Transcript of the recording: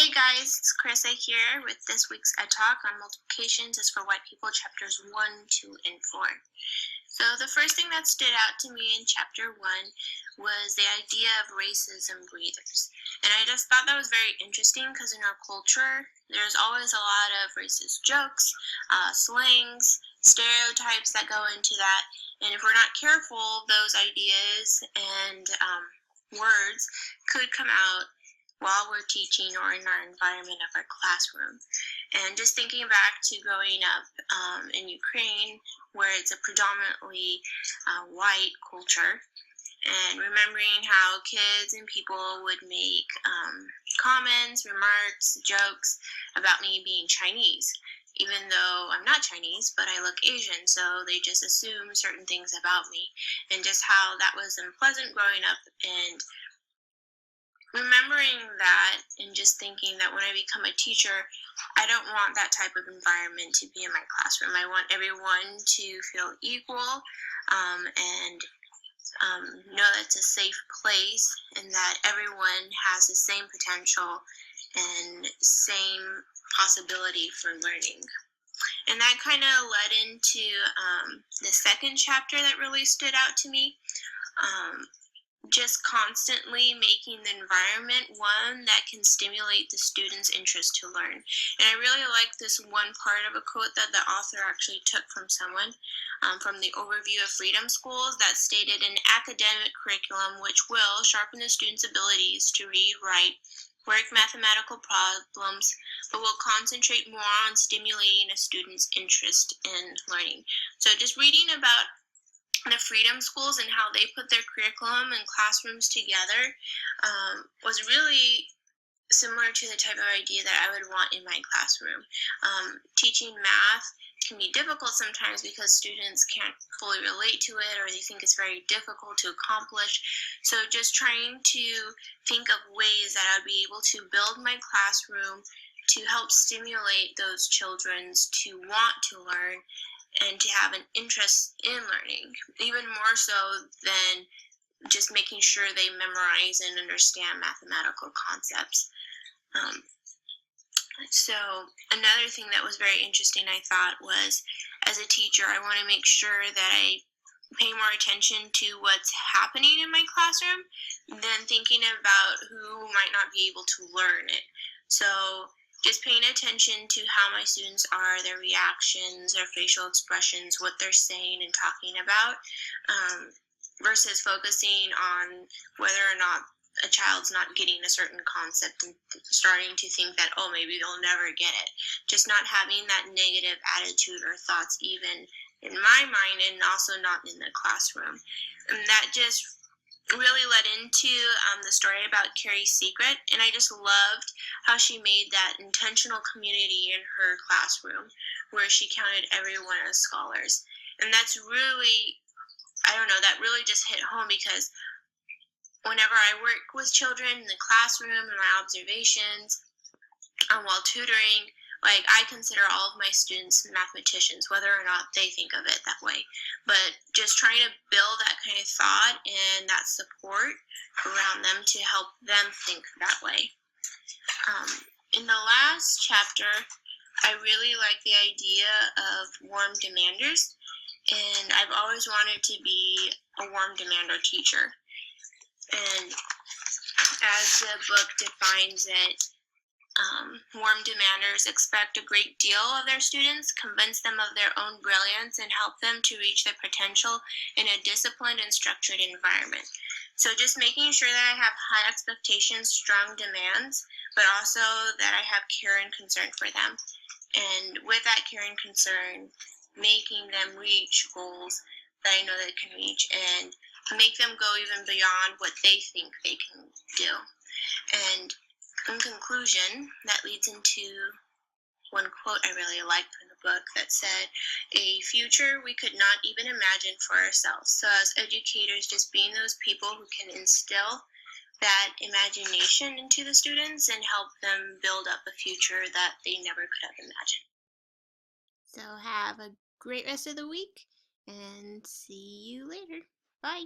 Hey guys, it's Carissa here with this week's EDtalk on multiplications is for white people, chapters 1, 2, and 4. So the first thing that stood out to me in chapter 1 was the idea of racism breathers. And I just thought that was very interesting because in our culture, there's always a lot of racist jokes, slangs, stereotypes that go into that. And if we're not careful, those ideas and words could come out while we're teaching or in our environment of our classroom. And just thinking back to growing up in Ukraine, where it's a predominantly white culture, and remembering how kids and people would make comments, remarks, jokes about me being Chinese, even though I'm not Chinese, but I look Asian, so they just assume certain things about me, and just how that was unpleasant growing up, and remembering that and just thinking that when I become a teacher, I don't want that type of environment to be in my classroom. I want everyone to feel equal and know that it's a safe place and that everyone has the same potential and same possibility for learning. And that kind of led into the second chapter that really stood out to me. Just constantly making the environment one that can stimulate the student's interest to learn. And I really like this one part of a quote that the author actually took from someone from the overview of freedom schools that stated an academic curriculum which will sharpen the student's abilities to read, write, work mathematical problems, but will concentrate more on stimulating a student's interest in learning. So just reading about the freedom schools and how they put their curriculum and classrooms together was really similar to the type of idea that I would want in my classroom. Teaching math can be difficult sometimes because students can't fully relate to it or they think it's very difficult to accomplish. So just trying to think of ways that I would be able to build my classroom to help stimulate those children to want to learn and to have an interest in learning, even more so than just making sure they memorize and understand mathematical concepts. So another thing that was very interesting, I thought, was as a teacher, I want to make sure that I pay more attention to what's happening in my classroom than thinking about who might not be able to learn it. So just paying attention to how my students are, their reactions, their facial expressions, what they're saying and talking about, versus focusing on whether or not a child's not getting a certain concept and starting to think that, oh, maybe they'll never get it. Just not having that negative attitude or thoughts even in my mind and also not in the classroom. And that just really led into the story about Carrie's secret, and I just loved how she made that intentional community in her classroom where she counted everyone as scholars. And that's really, I don't know, that really just hit home because whenever I work with children in the classroom and my observations while tutoring, like I consider all of my students mathematicians, whether or not they think of it that way. But just trying to build that kind of thought and that support around them to help them think that way. In the last chapter, I really like the idea of warm demanders, and I've always wanted to be a warm demander teacher. And as the book defines it, warm demanders expect a great deal of their students, convince them of their own brilliance, and help them to reach their potential in a disciplined and structured environment. So just making sure that I have high expectations, strong demands, but also that I have care and concern for them. And with that care and concern, making them reach goals that I know they can reach and make them go even beyond what they think they can do. And in conclusion, that leads into one quote I really liked from the book that said, "A future we could not even imagine for ourselves." So as educators, just being those people who can instill that imagination into the students and help them build up a future that they never could have imagined. So have a great rest of the week and see you later. Bye.